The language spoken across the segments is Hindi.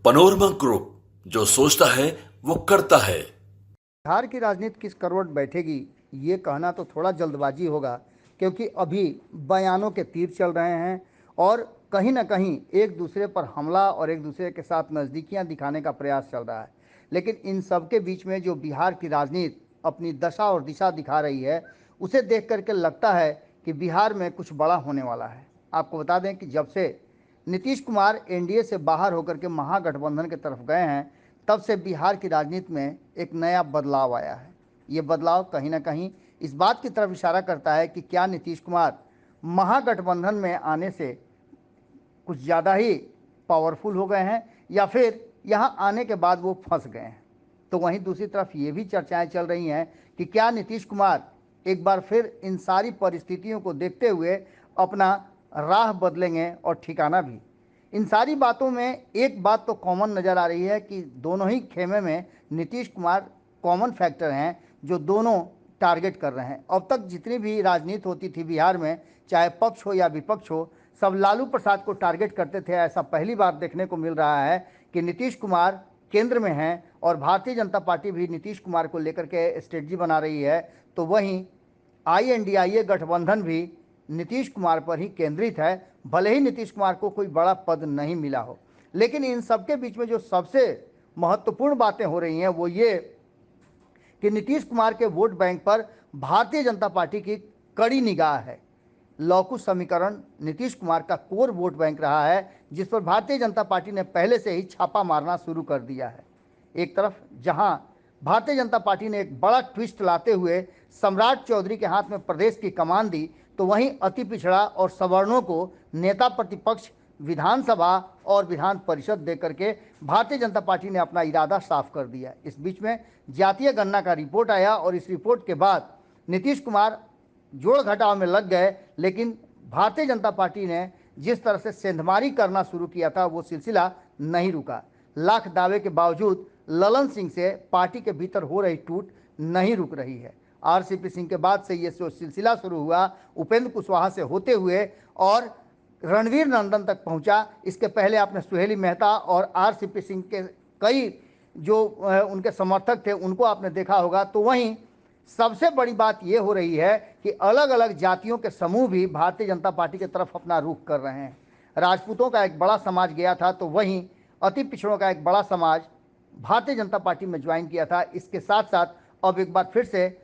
पनोरमा ग्रुप, जो सोचता है वो करता है। बिहार की राजनीति किस करवट बैठेगी ये कहना तो थोड़ा जल्दबाजी होगा, क्योंकि अभी बयानों के तीर चल रहे हैं और कहीं ना कहीं एक दूसरे पर हमला और एक दूसरे के साथ नज़दीकियां दिखाने का प्रयास चल रहा है। लेकिन इन सब के बीच में जो बिहार की राजनीति अपनी दशा और दिशा दिखा रही है, उसे देख करके लगता है कि बिहार में कुछ बड़ा होने वाला है। आपको बता दें कि जब से नीतीश कुमार एनडीए से बाहर होकर के महागठबंधन की तरफ गए हैं, तब से बिहार की राजनीति में एक नया बदलाव आया है। ये बदलाव कहीं ना कहीं इस बात की तरफ इशारा करता है कि क्या नीतीश कुमार महागठबंधन में आने से कुछ ज़्यादा ही पावरफुल हो गए हैं या फिर यहाँ आने के बाद वो फंस गए हैं। तो वहीं दूसरी तरफ ये भी चर्चाएं चल रही हैं कि क्या नीतीश कुमार एक बार फिर इन सारी परिस्थितियों को देखते हुए अपना राह बदलेंगे और ठिकाना भी। इन सारी बातों में एक बात तो कॉमन नज़र आ रही है कि दोनों ही खेमे में नीतीश कुमार कॉमन फैक्टर हैं जो दोनों टारगेट कर रहे हैं। अब तक जितनी भी राजनीति होती थी बिहार में, चाहे पक्ष हो या विपक्ष हो, सब लालू प्रसाद को टारगेट करते थे। ऐसा पहली बार देखने को मिल रहा है कि नीतीश कुमार केंद्र में हैं और भारतीय जनता पार्टी भी नीतीश कुमार को लेकर के स्ट्रेटजी बना रही है। तो वहीं INDIA गठबंधन भी नीतीश कुमार पर ही केंद्रित है, भले ही नीतीश कुमार को कोई बड़ा पद नहीं मिला हो। लेकिन इन सबके बीच में जो सबसे महत्वपूर्ण बातें हो रही हैं वो ये कि नीतीश कुमार के वोट बैंक पर भारतीय जनता पार्टी की कड़ी निगाह है। लौकुश समीकरण नीतीश कुमार का कोर वोट बैंक रहा है, जिस पर भारतीय जनता पार्टी ने पहले से ही छापा मारना शुरू कर दिया है। एक तरफ जहां भारतीय जनता पार्टी ने एक बड़ा ट्विस्ट लाते हुए सम्राट चौधरी के हाथ में प्रदेश की कमान दी, तो वहीं अति पिछड़ा और सवर्णों को नेता प्रतिपक्ष विधानसभा और विधान परिषद देकर के भारतीय जनता पार्टी ने अपना इरादा साफ कर दिया। इस बीच में जातीय गणना का रिपोर्ट आया और इस रिपोर्ट के बाद नीतीश कुमार जोड़ घटाव में लग गए, लेकिन भारतीय जनता पार्टी ने जिस तरह से सेंधमारी करना शुरू किया था वो सिलसिला नहीं रुका। लाख दावे के बावजूद ललन सिंह से पार्टी के भीतर हो रही टूट नहीं रुक रही है। RCP सिंह के बाद से ये सिलसिला शुरू हुआ, उपेंद्र कुशवाहा से होते हुए और रणवीर नंदन तक पहुंचा। इसके पहले आपने सुहेली मेहता और RCP सिंह के कई जो उनके समर्थक थे उनको आपने देखा होगा। तो वहीं सबसे बड़ी बात ये हो रही है कि अलग अलग जातियों के समूह भी भारतीय जनता पार्टी की तरफ अपना रुख कर रहे हैं। राजपूतों का एक बड़ा समाज गया था, तो वहीं अति पिछड़ों का एक बड़ा समाज भारतीय जनता पार्टी में ज्वाइन किया था। इसके साथ साथ अब एक बार फिर से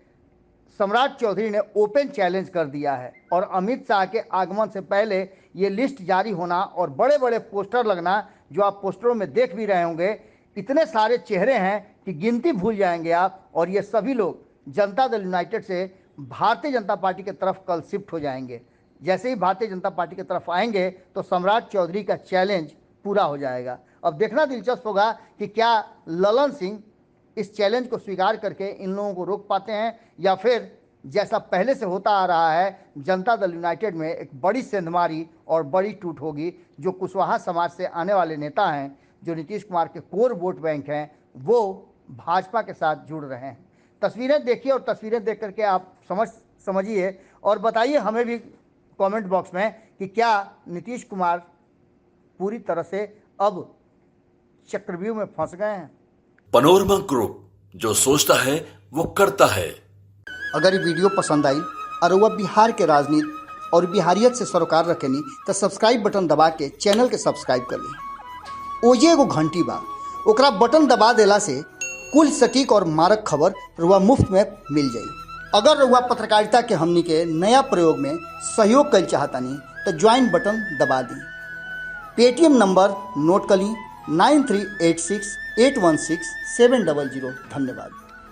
सम्राट चौधरी ने ओपन चैलेंज कर दिया है और अमित शाह के आगमन से पहले ये लिस्ट जारी होना और बड़े बड़े पोस्टर लगना, जो आप पोस्टरों में देख भी रहे होंगे, इतने सारे चेहरे हैं कि गिनती भूल जाएंगे आप। और ये सभी लोग जनता दल यूनाइटेड से भारतीय जनता पार्टी की तरफ कल शिफ्ट हो जाएंगे। जैसे ही भारतीय जनता पार्टी की तरफ आएंगे तो सम्राट चौधरी का चैलेंज पूरा हो जाएगा। अब देखना दिलचस्प होगा कि क्या ललन सिंह इस चैलेंज को स्वीकार करके इन लोगों को रोक पाते हैं या फिर जैसा पहले से होता आ रहा है, जनता दल यूनाइटेड में एक बड़ी सेंधमारी और बड़ी टूट होगी। जो कुशवाहा समाज से आने वाले नेता हैं, जो नीतीश कुमार के कोर वोट बैंक हैं, वो भाजपा के साथ जुड़ रहे हैं। तस्वीरें देखिए और तस्वीरें देख करके आप समझिए और बताइए हमें भी कमेंट बॉक्स में कि क्या नीतीश कुमार पूरी तरह से अब चक्रव्यूह में फंस गए हैं। पनोरमा ग्रुप, जो सोचता है वो करता है। अगर ये वीडियो पसंद आई और वह बिहार के राजनीति और बिहारियत से सरोकार रखेनी तो सब्सक्राइब बटन दबा के चैनल के सब्सक्राइब कर ली। ओजे एगो घंटी बा, ओकरा बटन दबा देला से कुल सटीक और मारक खबर रुआ मुफ्त में मिल जाई। अगर रुआ पत्रकारिता के हमनी के नया प्रयोग में सहयोग कर चाहतानी तो ज्वाइन बटन दबा दी। पेटीएम नंबर नोट कर ली 9386816700। धन्यवाद।